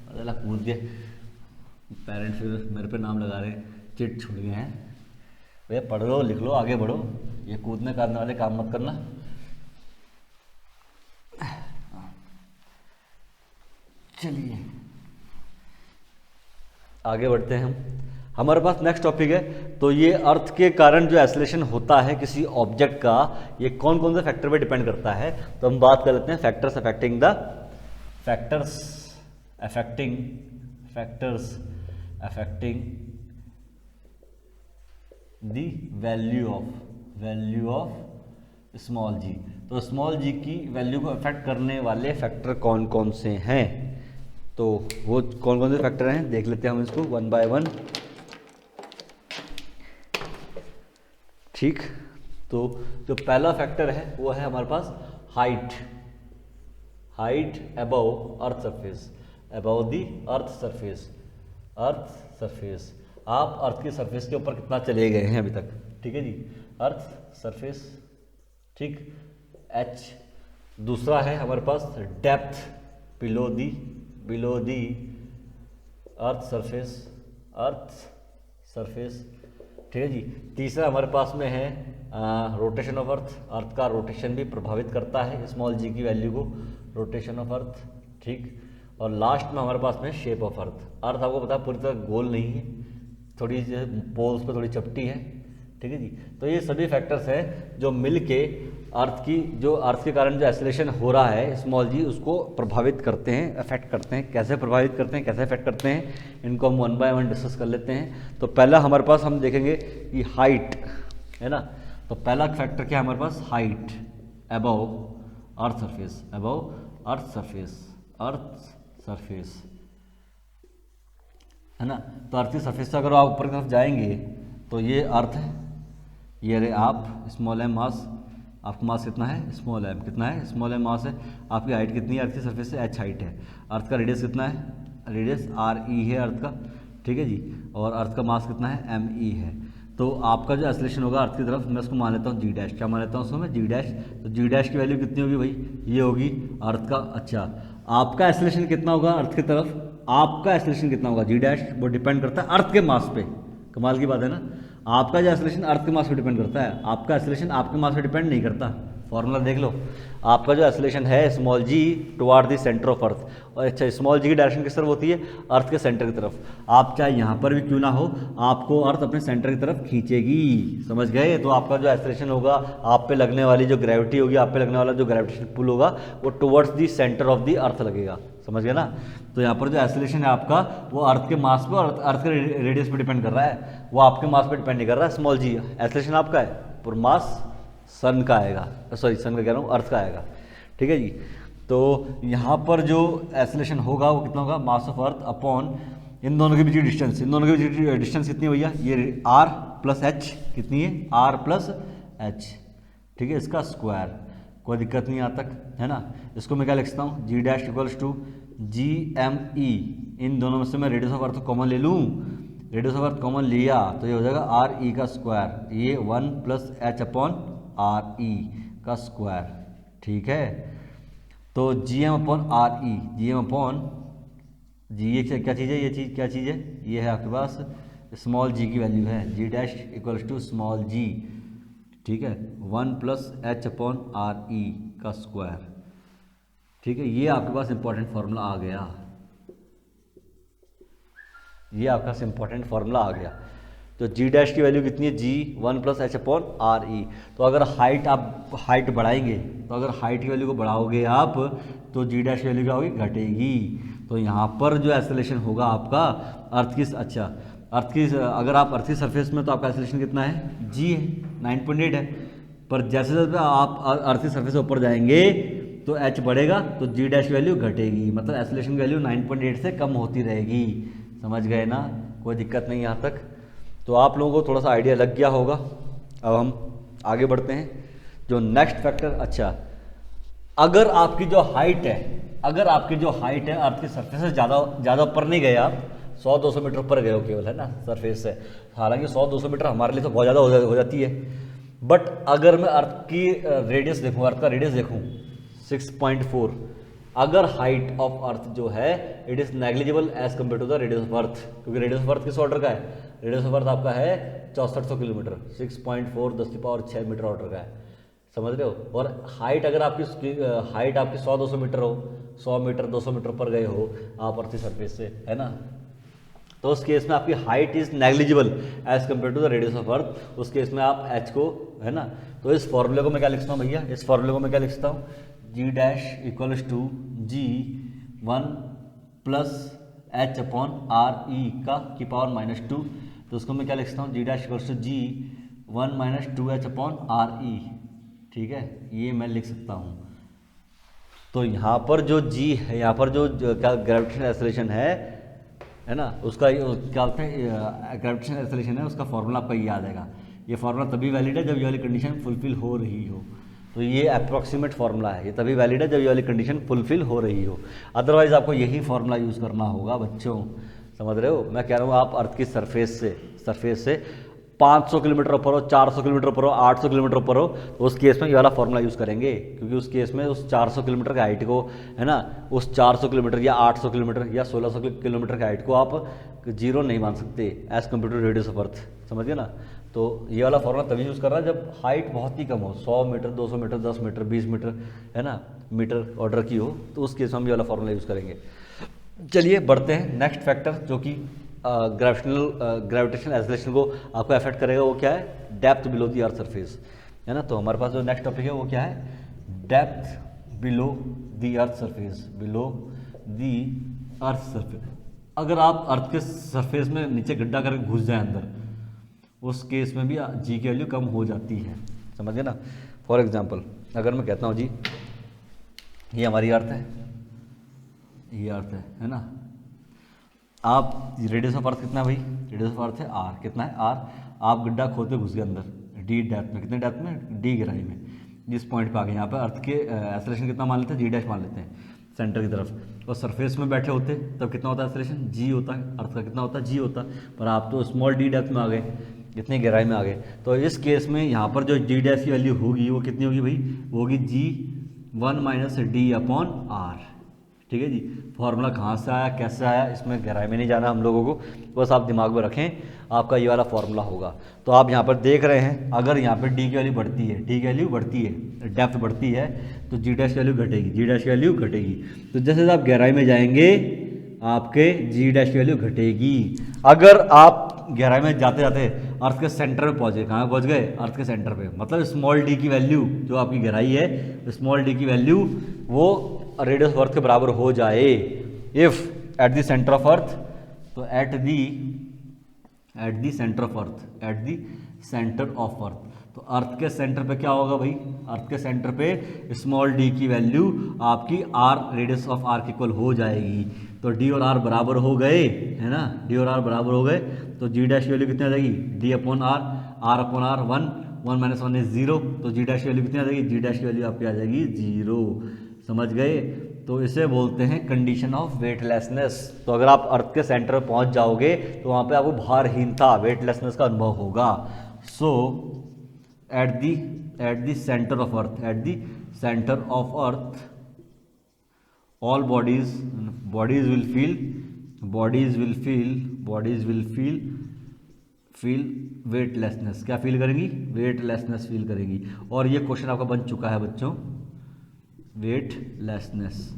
अल्लाह कूद दिए, पेरेंट्स फिर मेरे पे नाम लगा रहे हैं, चिट छुड़ गए हैं। भैया पढ़ लो, लिख लो, आगे बढ़ो, ये कूदने काटने वाले काम मत करना। चलिए आगे बढ़ते हैं हम। हमारे पास नेक्स्ट टॉपिक है, तो ये अर्थ के कारण जो एक्सेलरेशन होता है किसी ऑब्जेक्ट का, ये कौन कौन से फैक्टर पे डिपेंड करता है। तो हम बात कर लेते हैं factors affecting the value of small G. तो स्मॉल जी की वैल्यू को अफेक्ट करने वाले फैक्टर कौन कौन से हैं, तो वो कौन कौन से फैक्टर हैं देख लेते हैं हम इसको वन बाय वन। ठीक, तो जो पहला फैक्टर है वो है हमारे पास height above earth surface, above the earth surface. आप अर्थ की सरफेस के ऊपर कितना चले गए हैं अभी तक। ठीक है जी, अर्थ सरफेस, ठीक, एच। दूसरा है हमारे पास depth below the earth surface. ठीक है जी। तीसरा हमारे पास में है रोटेशन ऑफ अर्थ का रोटेशन भी प्रभावित करता है स्मॉल जी की वैल्यू को, रोटेशन ऑफ अर्थ। ठीक, और लास्ट में हमारे पास में शेप ऑफ अर्थ आपको पता है पूरी तरह गोल नहीं है, थोड़ी पोल्स पे थोड़ी चपटी है। ठीक है जी, तो ये सभी फैक्टर्स हैं जो मिल के अर्थ के कारण जो एक्सेलरेशन हो रहा है स्मॉल जी, उसको प्रभावित करते हैं, अफेक्ट करते हैं। कैसे प्रभावित करते हैं, कैसे अफेक्ट करते हैं, इनको हम वन बाय वन डिस्कस कर लेते हैं। तो पहला हमारे पास हम देखेंगे कि हाइट है ना। तो पहला फैक्टर क्या है हमारे पास, हाइट अबव अर्थ सरफेस है ना। तो अर्थ की सरफेस से अगर आप ऊपर की तरफ जाएंगे तो ये अर्थ है, ये रहे आप, स्मॉल एम मास, आपका मास कितना है, स्मॉल एम कितना है, स्मॉल एम मास है। आपकी हाइट कितनी है अर्थ की सरफेस से, एच हाइट है। अर्थ का रेडियस कितना है, रेडियस आर ई है अर्थ का। ठीक है जी, और अर्थ का मास कितना है, एम ई है। तो आपका जो एक्सेलरेशन होगा अर्थ की तरफ, मैं उसको मान लेता हूँ जी डैश। क्या मान लेता हूँ उसको मैं, जी डैश। तो जी डैश की वैल्यू कितनी होगी भाई, ये होगी अर्थ का। अच्छा, आपका एक्सेलरेशन कितना होगा अर्थ की तरफ, आपका एक्सेलरेशन कितना होगा, जी डैश, वो डिपेंड करता है अर्थ के मास पे। कमाल की बात है ना, आपका जो एक्सेलरेशन अर्थ के मास पे डिपेंड करता है, आपका एक्सेलरेशन आपके मास पे डिपेंड नहीं करता। फॉर्मूला देख लो, आपका जो एक्सेलरेशन है small g toward the centre of earth, और अच्छा स्मॉल जी की डायरेक्शन किस तरफ होती है, अर्थ के सेंटर की तरफ। आप चाहे यहाँ पर भी क्यों ना हो, आपको अर्थ अपने सेंटर की तरफ खींचेगी। समझ गए। तो आपका जो एक्सेलरेशन होगा, आप पे लगने वाली जो ग्रेविटी होगी, आप पे लगने वाला जो ग्रेविटेशन पुल होगा, वो towards the centre of the earth लगेगा। समझ गए ना। तो यहाँ पर जो एक्सेलरेशन है आपका, वो अर्थ के मास पे और अर्थ के रेडियस पे डिपेंड कर रहा है, वो आपके मास पे डिपेंड नहीं कर रहा है। स्मॉल जी एक्सेलरेशन आपका है, पर मास सन का आएगा, सॉरी सन का कह रहा हूँ, अर्थ का आएगा। ठीक है जी। तो यहाँ पर जो एक्सेलरेशन होगा वो कितना होगा, मास ऑफ अर्थ अपॉन इन दोनों के बीच की डिस्टेंस। इन दोनों के बीच की डिस्टेंस कितनी है भैया, ये आर प्लस एच कितनी है, आर प्लस एच। ठीक है, इसका स्क्वायर, कोई दिक्कत नहीं यहाँ तक, है ना। इसको मैं क्या लिख सकता हूँ, G dash equals to G M E. इन दोनों में से मैं रेडियस ऑफ अर्थ कॉमन ले लूँ, रेडियस ऑफ अर्थ कॉमन लिया तो ये हो जाएगा आर ई का स्क्वायर, ये 1 plus H upon R E का स्क्वायर। ठीक है, तो G M upon R E, G M upon G, ये क्या चीज़ है, ये चीज़ क्या चीज़ है, ये है आपके पास स्मॉल जी की वैल्यू है जी डैश इक्वल्स टू स्मॉल जी, ठीक है, 1 plus H upon R E का स्क्वायर, ठीक है। ये आपके पास इंपॉर्टेंट फार्मूला आ गया, ये आपका इंपॉर्टेंट फार्मूला आ गया। तो जी डैश की वैल्यू कितनी है, जी 1 प्लस एच अपॉन आर ई। तो अगर हाइट आप हाइट बढ़ाएंगे, तो अगर हाइट की वैल्यू को बढ़ाओगे आप, तो जी डैश की वैल्यू क्या होगी, घटेगी। तो यहाँ पर जो एक्सेलरेशन होगा आपका अर्थ की, अच्छा अर्थ की, अगर आप अर्थ की सरफेस में, तो आपका एक्सेलरेशन कितना है, जी है 9.8 है। पर जैसे जैसे आप अर्थ की सरफेस से ऊपर जाएंगे तो एच बढ़ेगा, तो जी डैश की वैल्यू घटेगी, मतलब एक्सेलरेशन की वैल्यू 9.8 से कम होती रहेगी। समझ गए ना, कोई दिक्कत नहीं यहाँ तक। तो आप लोगों को थोड़ा सा आइडिया लग गया होगा। अब हम आगे बढ़ते हैं जो नेक्स्ट फैक्टर। अच्छा, अगर आपकी जो हाइट है, अगर आपकी जो हाइट है अर्थ की सरफेस से ज़्यादा ऊपर नहीं गए आप, 100-200 मीटर ऊपर गए हो केवल, है ना, सरफेस से। हालांकि 100-200 मीटर हमारे लिए तो बहुत ज़्यादा हो जाती है, बट अगर मैं अर्थ की रेडियस देखूँ, अर्थ का रेडियस देखूँ 6.4, अगर हाइट ऑफ अर्थ जो है it is negligible as compared to the radius of earth, क्योंकि रेडियस ऑफ अर्थ किस ऑर्डर का है, रेडियस ऑफ अर्थ आपका है 6400 किलोमीटर, 6.4 10⁶ मीटर ऑर्डर का है, समझ रहे हो। और हाइट अगर आपकी हाइट आपकी 100-200 मीटर हो, 100 मीटर 200 मीटर पर गए हो आप अर्थ की सरफेस से, है ना, तो उस केस में आपकी height is negligible as compared to the radius of earth. उस केस में आप एच को, है ना, तो इस फॉर्मूले को मैं क्या लिखता हूँ भैया, इस फॉर्मूले को मैं क्या लिखता हूँ, G dash equals to G 1 plus H upon R E का की पावर -2। तो उसको मैं क्या लिखता हूँ, G dash equals to G 1 minus 2h upon R E, ठीक है, ये मैं लिख सकता हूँ। तो यहाँ पर जो जी है, यहाँ पर जो क्या ग्रेविटेशनल एक्सेलरेशन है ना, उसका क्या बोलते हैं, ग्रेविटेशनल एक्सेलरेशन है, उसका फॉर्मूला आपका याद आएगा। ये फार्मूला तभी वैलिड है जब ये वाली कंडीशन फुलफिल हो रही हो। तो ये अप्रॉक्सीमेट फार्मूला है, ये तभी वैलिड है जब ये वाली कंडीशन फुलफिल हो रही हो, अदरवाइज आपको यही फार्मूला यूज़ करना होगा बच्चों, समझ रहे हो। मैं कह रहा हूँ आप अर्थ की सरफेस से 500 किलोमीटर ऊपर हो, 400 किलोमीटर ऊपर हो, 800 किलोमीटर ऊपर हो, तो उस केस में ये वाला फॉर्मूला यूज़ करेंगे, क्योंकि उस केस में उस 400 किलोमीटर की हाइट को, है ना, उस 400 किलोमीटर या 800 किलोमीटर या 1600 किलोमीटर की हाइट को आप जीरो नहीं मान सकते as compared to radius of earth, समझिए ना। तो ये वाला फॉर्मूला तभी यूज़ कर रहा है जब हाइट बहुत ही कम हो, 100 मीटर 200 मीटर 10 मीटर 20 मीटर, है ना, मीटर ऑर्डर की हो, तो उस केस में हम ये वाला फॉर्मूला यूज़ करेंगे। चलिए बढ़ते हैं नेक्स्ट फैक्टर जो कि ग्रेविटेशनल एक्सेलरेशन को आपको अफेक्ट करेगा, वो क्या है, depth below the earth surface, है ना। तो हमारे पास जो नेक्स्ट टॉपिक है वो क्या है, depth below the earth surface, below the earth surface. अगर आप अर्थ के सरफेस में नीचे गड्ढा करके घुस जाए अंदर, उस केस में भी जी की वैल्यू कम हो जाती है, समझिए ना। फॉर एग्जांपल अगर मैं कहता हूँ जी ये हमारी अर्थ है, ये अर्थ है ना, आप रेडियस ऑफ अर्थ कितना है भाई, रेडियस ऑफ अर्थ है आर, कितना है आर, आप गड्ढा खोदते घुस गए अंदर डी डेप्थ में, कितने डेप्थ में, डी गहराई में, जिस पॉइंट पे आ गए, यहाँ पे अर्थ के एक्सेलरेशन कितना मान लेते हैं, जी डैश मान लेते हैं सेंटर की तरफ, और सरफेस में बैठे होते तब कितना होता है एक्सेलरेशन, जी होता है, अर्थ का कितना होता है, जी होता है, पर आप तो स्मॉल डी डेप्थ में आ गए, इतनी गहराई में आ गए। तो इस केस में यहाँ पर जो जी डैश की वैल्यू होगी वो कितनी होगी भाई, वो होगी जी 1 माइनस डी अपॉन आर, ठीक है जी। फॉर्मूला कहाँ से आया, कैसे आया, इसमें गहराई में नहीं जाना हम लोगों को, बस आप दिमाग में रखें, आपका ये वाला फॉर्मूला होगा। तो आप यहाँ पर देख रहे हैं, अगर यहाँ पर डी की वैल्यू बढ़ती है, डी की वैल्यू बढ़ती है, डेप्थ बढ़ती है, तो जी डैश की वैल्यू घटेगी, जी डैश की वैल्यू घटेगी। तो जैसे आप गहराई में जाएंगे आपके जी डैश की वैल्यू घटेगी। अगर आप गहराई में जाते जाते अर्थ के सेंटर में पहुँचे, कहाँ पहुँच गए, अर्थ के सेंटर पे, मतलब स्मॉल डी की वैल्यू जो आपकी गहराई है, स्मॉल डी की वैल्यू वो रेडियस ऑफ अर्थ के बराबर हो जाए, if at the centre of earth, तो at the centre of earth, at the centre of earth, तो अर्थ के सेंटर पे क्या होगा भाई, अर्थ के सेंटर पे स्मॉल डी की वैल्यू आपकी आर, रेडियस ऑफ आर के इक्वल हो जाएगी। तो डी और आर बराबर हो गए, है ना, डी और आर बराबर हो गए, तो जी डैश की वैल्यू कितनी आ जाएगी, D upon R, R upon R 1, 1 minus 1 is 0, तो जी डैश की वैल्यू कितनी आ जाएगी, जी डैश की वैल्यू आपकी आ जाएगी 0, समझ गए। तो इसे बोलते हैं कंडीशन ऑफ वेटलेसनेस। तो अगर आप अर्थ के सेंटर पर पहुंच जाओगे तो वहाँ पे आपको भारहीनता, वेटलेसनेस का अनुभव होगा। So at the centre of earth, at the centre of earth all bodies will feel feel weightlessness, क्या फील करेंगी? वेटलेसनेस फील करेंगी। और ये क्वेश्चन आपका बन चुका है बच्चों, वेटलेसनेस,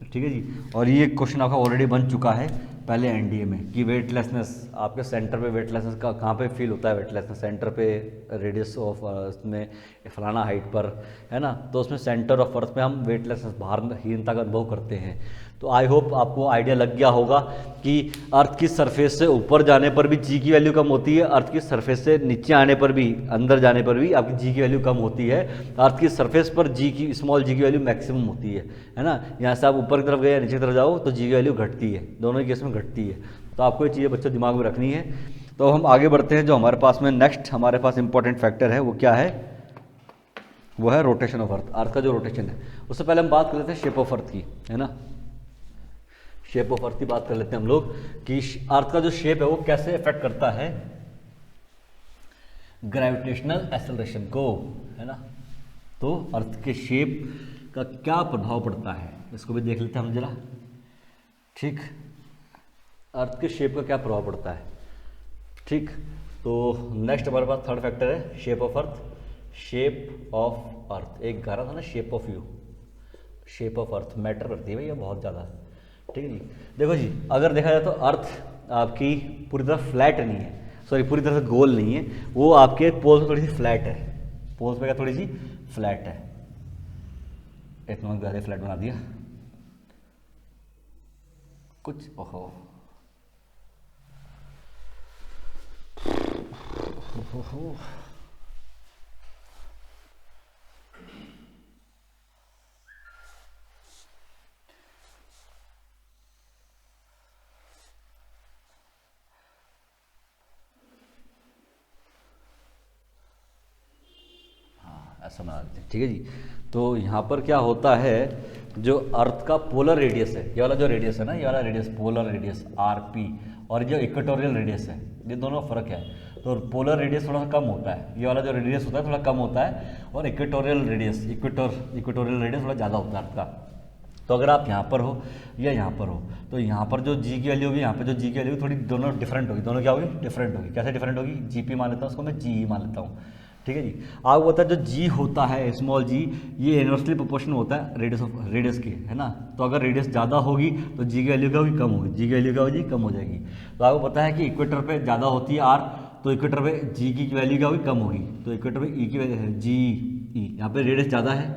ठीक है जी। और ये क्वेश्चन आपका ऑलरेडी बन चुका है पहले एनडीए में कि वेटलेसनेस आपके सेंटर पे वेटलेसनेस का कहाँ पे फील होता है? वेटलेसनेस सेंटर पे, रेडियस ऑफ उसमें फलाना हाइट पर, है ना। तो उसमें सेंटर ऑफ अर्थ में हम वेटलेसनेस, भारहीनता का अनुभव करते हैं। तो आई होप आपको आइडिया लग गया होगा कि अर्थ की सरफेस से ऊपर जाने पर भी जी की वैल्यू कम होती है, अर्थ की सरफेस से नीचे आने पर भी, अंदर जाने पर भी आपकी जी की वैल्यू कम होती है। अर्थ की सरफेस पर जी की, स्मॉल जी की वैल्यू मैक्सिमम होती है ना। यहाँ से आप ऊपर की तरफ गए या नीचे की तरफ जाओ तो जी की वैल्यू घटती है, दोनों ही केस में घटती है। तो आपको ये चीज़ें बच्चों दिमाग में रखनी है। तो हम आगे बढ़ते हैं। जो हमारे पास में नेक्स्ट हमारे पास इंपॉर्टेंट फैक्टर है वो क्या है? वो है रोटेशन ऑफ अर्थ, अर्थ का जो रोटेशन है। उससे पहले हम बात कर लेते हैं शेप ऑफ अर्थ की, है ना। शेप ऑफ अर्थ की बात कर लेते हैं हम लोग कि अर्थ का जो शेप है वो कैसे इफेक्ट करता है ग्रेविटेशनल एक्सेलरेशन को, है ना। तो अर्थ के शेप का क्या प्रभाव पड़ता है इसको भी देख लेते हैं हम जरा, ठीक। अर्थ के शेप का क्या प्रभाव पड़ता है, ठीक। तो नेक्स्ट हमारे पास थर्ड फैक्टर है shape of earth. Shape of earth, एक गाना था ना shape of you, shape of earth matter करती है भैया बहुत ज़्यादा, ठीक है जी। देखो जी, अगर देखा जाए तो अर्थ आपकी पूरी तरह फ्लैट नहीं है, सॉरी पूरी तरह से गोल नहीं है, वो आपके पोल्स में थोड़ी सी फ्लैट है, पोल्स में क्या थोड़ी सी फ्लैट है। इतना ज़्यादा फ्लैट बना दिया कुछ, ओहो ऐसा बना देते हैं, ठीक है जी। तो यहाँ पर क्या होता है, जो अर्थ का पोलर रेडियस है, ये वाला जो रेडियस है ना, ये वाला रेडियस पोलर रेडियस आरपी, और जो इक्वेटोरियल रेडियस है, ये दोनों फर्क है। तो पोलर रेडियस थोड़ा सा कम होता है, ये वाला जो रेडियस होता है थोड़ा कम होता है, और इक्वेटोरियल रेडियस, इक्वेटोरियल रेडियस थोड़ा ज़्यादा होता है अर्थ का। तो अगर आप यहाँ पर हो या यहाँ पर हो, तो यहाँ पर जो जी की वैल्यू होगी, यहाँ पर जो जी की वैल्यू थोड़ी दोनों डिफरेंट होगी, दोनों क्या होगी? डिफरेंट होगी। कैसे डिफरेंट होगी? जीपी मान लेता हूँ उसको मैं, जी मान लेता हूँ, ठीक है जी। आपको पता है जो जी होता है, स्मॉल जी, ये इनवर्सली प्रोपोर्शनल होता है रेडियस के, है ना। तो अगर रेडियस ज़्यादा होगी तो जी की वैल्यू क्या होगी? कम होगी। जी की वैल्यू क्या होगी? कम हो जाएगी। तो आपको पता है कि इक्वेटर पे ज़्यादा होती है आर, तो इक्वेटर पे जी की वैल्यू क्या होगी? कम होगी। तो इक्वेटर पे ई की वैल्यू जी ई, यहाँ पे रेडियस ज़्यादा है,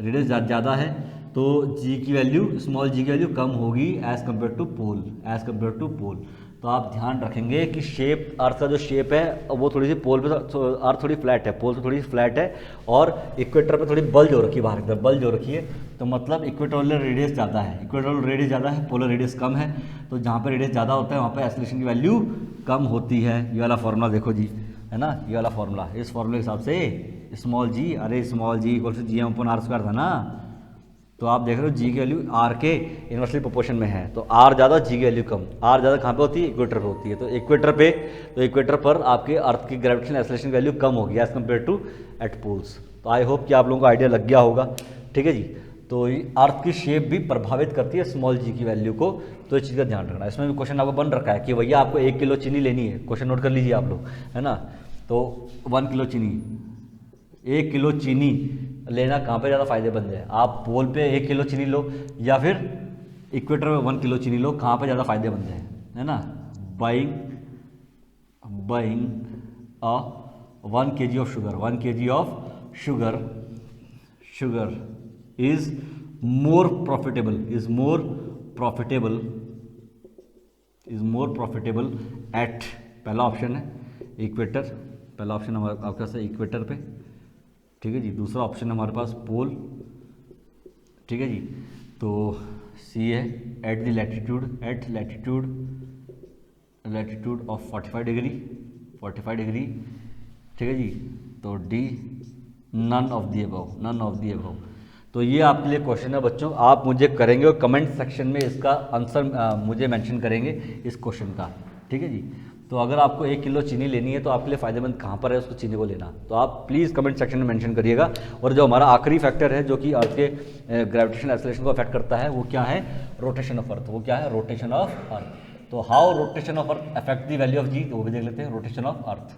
रेडियस ज़्यादा है, तो जी की वैल्यू, स्मॉल जी की वैल्यू कम होगी as compare to pole, as compare to pole. तो आप ध्यान रखेंगे कि शेप, अर्थ का जो शेप है वो थोड़ी सी पोल पे, अर्थ थोड़ी फ्लैट है, पोल से थोड़ी सी फ्लैट है, और इक्वेटर पे थोड़ी बल्ज हो रखी है, बाहर की तरफ बल्ज हो रखी है। तो मतलब इक्वेटोरियल रेडियस ज़्यादा है, इक्वेटोरियल रेडियस ज़्यादा है, पोलर रेडियस कम है। तो जहाँ पे रेडियस ज़्यादा होता है वहाँ पे एक्सेलरेशन की वैल्यू कम होती है। ये वाला फॉर्मूला देखो जी, है ना, ये वाला फॉर्मूला, इस फॉर्मूले के हिसाब से स्मॉल जी, अरे small ji equal to G M upon are square था ना। तो आप देख रहे हो जी की वैल्यू आर के इनवर्सली प्रोपोर्शन में है, तो आर ज़्यादा जी की वैल्यू कम। आर ज़्यादा कहाँ पे होती है? इक्वेटर पे होती है। तो इक्वेटर पर आपके अर्थ की ग्रेविटेशनल एक्सेलरेशन वैल्यू कम होगी as compared to at poles. तो आई होप कि आप लोगों को आइडिया लग गया होगा, ठीक है जी। तो अर्थ की शेप भी प्रभावित करती है स्मॉल जी की वैल्यू को, तो इस चीज़ का ध्यान रखना। इसमें भी क्वेश्चन आपको बन रखा है कि भैया आपको 1 किलो चीनी लेनी है, क्वेश्चन नोट कर लीजिए आप लोग, है ना। तो 1 किलो चीनी, 1 किलो चीनी लेना कहाँ पे ज़्यादा फायदेमंद है? आप पोल पे 1 किलो चीनी लो या फिर इक्वेटर में 1 किलो चीनी लो, कहाँ पे ज़्यादा फायदेमंद है ना। Buying 1 kg of sugar, 1 kg of sugar is more profitable at, पहला ऑप्शन है इक्वेटर, पहला ऑप्शन हमारे आपके पास है इक्वेटर पे, ठीक है जी। दूसरा ऑप्शन है हमारे पास पोल, ठीक है जी। तो सी है at the latitude of 45 degree, ठीक है जी। तो D none of the above. तो ये आपके लिए क्वेश्चन है बच्चों, आप मुझे करेंगे और कमेंट सेक्शन में इसका आंसर मुझे मेंशन करेंगे इस क्वेश्चन का, ठीक है जी। तो अगर आपको 1 किलो चीनी लेनी है तो आपके लिए फ़ायदेमंद कहाँ पर है उसको चीनी को लेना, तो आप प्लीज़ कमेंट सेक्शन में मेंशन करिएगा। और जो हमारा आखिरी फैक्टर है जो कि अर्थ के ग्रेविटेशनल एक्सेलरेशन को अफेक्ट करता है वो क्या है? Rotation of earth. वो क्या है? Rotation of earth. तो how rotation of earth affect the value of G, वो भी देख लेते हैं, रोटेशन ऑफ अर्थ।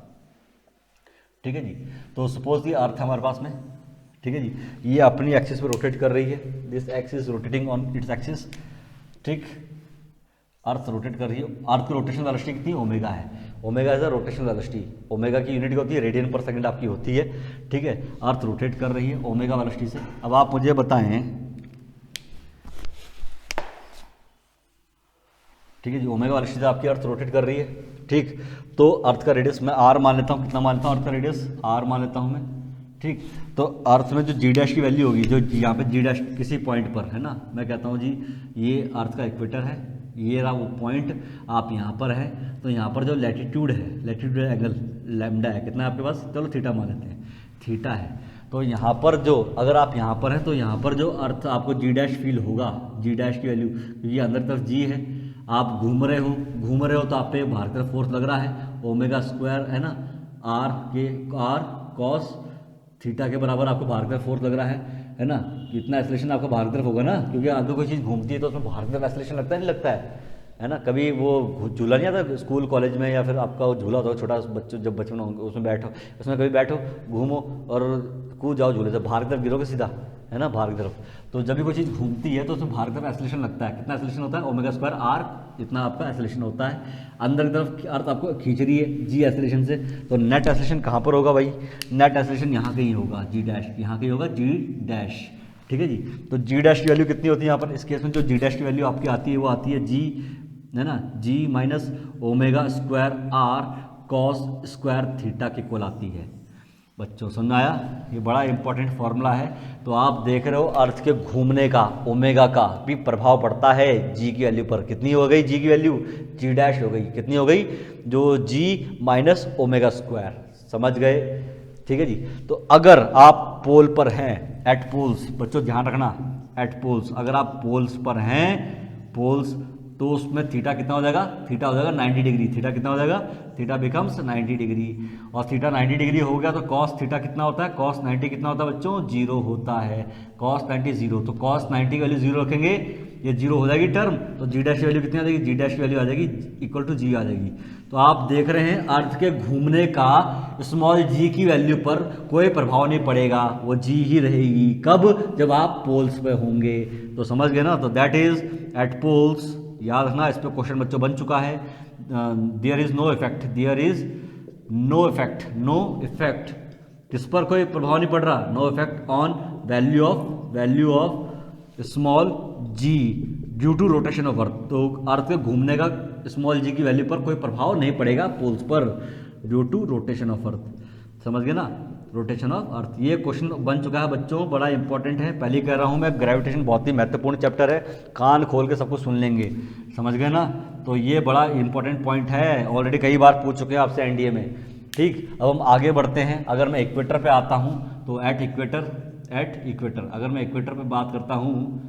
ठीक है जी, तो सपोज दी अर्थ हमारे पास में, ठीक है जी, ये अपनी एक्सिस पे रोटेट कर रही है, this axis rotating on its axis, ठीक, अर्थ रोटेट कर रही है, अर्थ की रोटेशन वेलोसिटी कितनी, ओमेगा है, omega is a rotation velocity, omega की यूनिट होती है रेडियन पर सेकंड आपकी होती है, ठीक है, अर्थ रोटेट कर रही है ओमेगा वेलोसिटी से। अब आप मुझे बताएं, ठीक है जी, ओमेगा वेलोसिटी से आपकी अर्थ रोटेट कर रही है, ठीक, तो अर्थ का रेडियस मैं आर मान लेता हूँ, कितना मान लेता हूँ अर्थ का रेडियस, आर मान लेता हूँ मैं, ठीक, तो अर्थ में जो जी डैश की वैल्यू होगी, जो यहाँ पे जी डैश किसी पॉइंट पर है ना, मैं कहता हूँ जी ये अर्थ का इक्वेटर है, ये रहा वो पॉइंट, आप यहाँ पर है, तो यहाँ पर जो लैटिट्यूड है, लैटिट्यूड एंगल लैम्डा है, कितना है आपके पास, चलो थीटा मान लेते हैं, थीटा है, तो यहाँ पर जो, अगर आप यहाँ पर हैं तो यहाँ पर जो अर्थ आपको जी डैश फील होगा, जी डैश की वैल्यू, क्योंकि अंदर तरफ जी है, आप घूम रहे हो तो आप पे बाहर की तरफ फोर्स लग रहा है, ओमेगा स्क्वायर है ना, आर कॉस थीटा के बराबर आपको बाहर की तरफ फोर्स लग रहा है ना, इतना एक्सेलरेशन आपका बाहर की तरफ होगा ना, क्योंकि अगर कोई चीज़ घूमती है तो उसमें बाहर की तरफ एक्सेलरेशन लगता नहीं लगता है ना, कभी वो झूला नहीं आता स्कूल कॉलेज में, या फिर आपका वो झूला होता है छोटा बच्चों, जब बचपन होंगे उसमें बैठो, उसमें कभी बैठो घूमो और कूद जाओ झूले से, बाहर की तरफ गिरोगे सीधा, है ना, बाहर की तरफ, तो जब भी कोई चीज़ घूमती है तो उसमें बाहर की तरफ एक्सेलरेशन लगता है, कितना एक्सेलरेशन होता है, ओमेगा स्क्वायर आर, इतना आपका एक्सेलरेशन होता है, अंदर की तरफ अर्थ आपको खींच रही है जी एक्सेलरेशन से, तो नेट एक्सेलरेशन कहाँ पर होगा भाई, नेट एक्सेलरेशन यहाँ कहीं होगा, जी डैश यहाँ कहीं होगा, जी डैश, ठीक है जी, तो जी डैश की वैल्यू कितनी होती है यहाँ पर, इस केस में जो जी डैश की वैल्यू आपकी आती है वो आती है जी, है ना, G minus omega square R cos square theta के इक्वल आती है। बच्चों समझ आया, ये बड़ा इंपॉर्टेंट फॉर्मूला है, तो आप देख रहे हो अर्थ के घूमने का ओमेगा का भी प्रभाव पड़ता है जी की वैल्यू पर, कितनी हो गई जी की वैल्यू, जी डैश हो गई, कितनी हो गई, जो जी माइनस ओमेगा स्क्वायर, समझ गए, ठीक है जी। तो अगर आप पोल पर हैं, एट पोल्स, बच्चों ध्यान रखना, एट पोल्स, अगर आप पोल्स पर हैं, पोल्स, तो उसमें थीटा कितना हो जाएगा, थीटा हो जाएगा 90 डिग्री, थीटा कितना हो जाएगा, थीटा बिकम्स 90 डिग्री, और थीटा 90 डिग्री हो गया तो कॉस थीटा कितना होता है, कॉस 90 कितना होता है बच्चों, जीरो होता है, कॉस 90 जीरो, तो कॉस 90 की वैल्यू जीरो रखेंगे, ये जीरो हो जाएगी टर्म, तो जी डैश की वैल्यू कितनी आ जाएगी, जी डैश की वैल्यू आ जाएगी इक्वल टू जी आ जाएगी। तो आप देख रहे हैं अर्थ के घूमने का स्मॉल जी की वैल्यू पर कोई प्रभाव नहीं पड़ेगा, वो जी ही रहेगी, कब, जब आप पोल्स पे होंगे, तो समझ गए ना, तो दैट इज एट पोल्स, याद रखना, इस पर क्वेश्चन बच्चों बन चुका है, there is no effect, there is no effect, no effect, किस पर कोई प्रभाव नहीं पड़ रहा, no effect on value of small g due to rotation of earth, तो अर्थ के घूमने का स्मॉल जी की वैल्यू पर कोई प्रभाव नहीं पड़ेगा पोल्स पर, due to rotation of earth, समझ गए ना, रोटेशन ऑफ अर्थ। ये क्वेश्चन बन चुका है बच्चों, बड़ा इंपॉर्टेंट है, पहले कह रहा हूँ मैं, ग्रेविटेशन बहुत ही महत्वपूर्ण चैप्टर है, कान खोल के सब कुछ सुन लेंगे, समझ गए ना, तो ये बड़ा इंपॉर्टेंट पॉइंट है, ऑलरेडी कई बार पूछ चुके हैं आपसे एनडीए में, ठीक। अब हम आगे बढ़ते हैं, अगर मैं इक्वेटर पे आता हूँ तो एट इक्वेटर, अगर मैं इक्वेटर पे बात करता हूँ,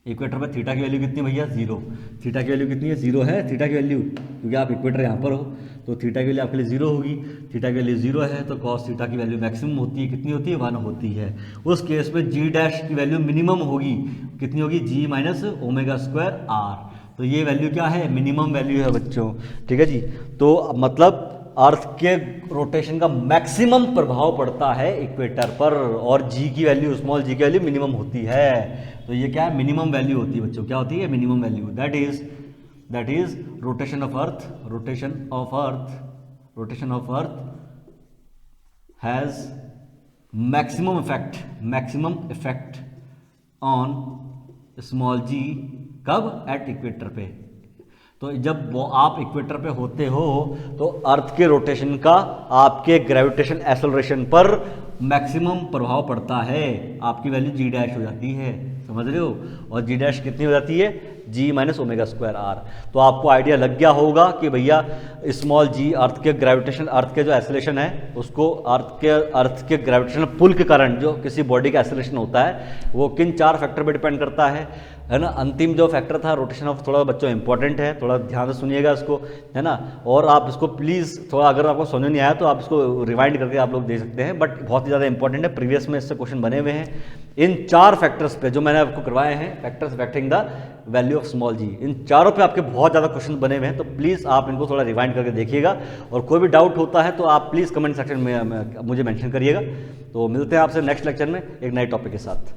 इक्वेटर पे थीटा की वैल्यू कितनी भैया, जीरो, थीटा की वैल्यू कितनी है, जीरो है थीटा की वैल्यू, क्योंकि आप इक्वेटर यहाँ पर हो, तो थीटा की वैल्यू आपके लिए जीरो होगी, थीटा की वैल्यू जीरो है तो कॉस थीटा की वैल्यू मैक्सिमम होती है, कितनी होती है, 1 होती है, उस केस में जी डैश की वैल्यू मिनिमम होगी, कितनी होगी, जी माइनस ओमेगा स्क्वायर आर, तो ये वैल्यू क्या है, मिनिमम वैल्यू है बच्चों, ठीक है जी। तो मतलब अर्थ के रोटेशन का मैक्सिमम प्रभाव पड़ता है इक्वेटर पर, और जी की वैल्यू, स्मॉल जी की वैल्यू मिनिमम होती है, तो ये क्या है, मिनिमम वैल्यू होती है बच्चों, क्या होती है, minimum value, that is rotation of earth has maximum effect on small G, कब, एट इक्वेटर पे, तो जब वो आप इक्वेटर पे होते हो तो अर्थ के रोटेशन का आपके ग्रेविटेशन एक्सेलरेशन पर मैक्सिमम प्रभाव पड़ता है, आपकी वैल्यू जी डैश हो जाती है, समझ रहे हो, और जी डैश कितनी हो जाती है, जी माइनस ओमेगा स्क्वायर आर। तो आपको आइडिया लग गया होगा कि भैया स्मॉल जी अर्थ के ग्रेविटेशन, अर्थ के जो एक्सेलरेशन है उसको अर्थ के ग्रेविटेशनल पुल के कारण जो किसी बॉडी का एक्सेलरेशन होता है वो किन 4 फैक्टर पर डिपेंड करता है, है ना। अंतिम जो फैक्टर था रोटेशन ऑफ, थोड़ा बच्चों इंपॉर्टेंट है, थोड़ा ध्यान से सुनिएगा इसको, है ना। और आप इसको प्लीज़ थोड़ा, अगर आपको समझ नहीं आया तो आप इसको रिवाइंड करके आप लोग दे सकते हैं, बट बहुत ही ज़्यादा इंपॉर्टेंट है, प्रीवियस में इससे क्वेश्चन बने हुए हैं। इन 4 फैक्टर्स पे जो मैंने आपको करवाए हैं, factors affecting the value of small G, इन चारों पे आपके बहुत ज़्यादा क्वेश्चन बने हुए हैं, तो प्लीज़ आप इनको थोड़ा रिवाइंड करके देखिएगा। और कोई भी डाउट होता है तो आप प्लीज़ कमेंट सेक्शन में मुझे मेंशन करिएगा। तो मिलते हैं आपसे नेक्स्ट लेक्चर में एक नए टॉपिक के साथ।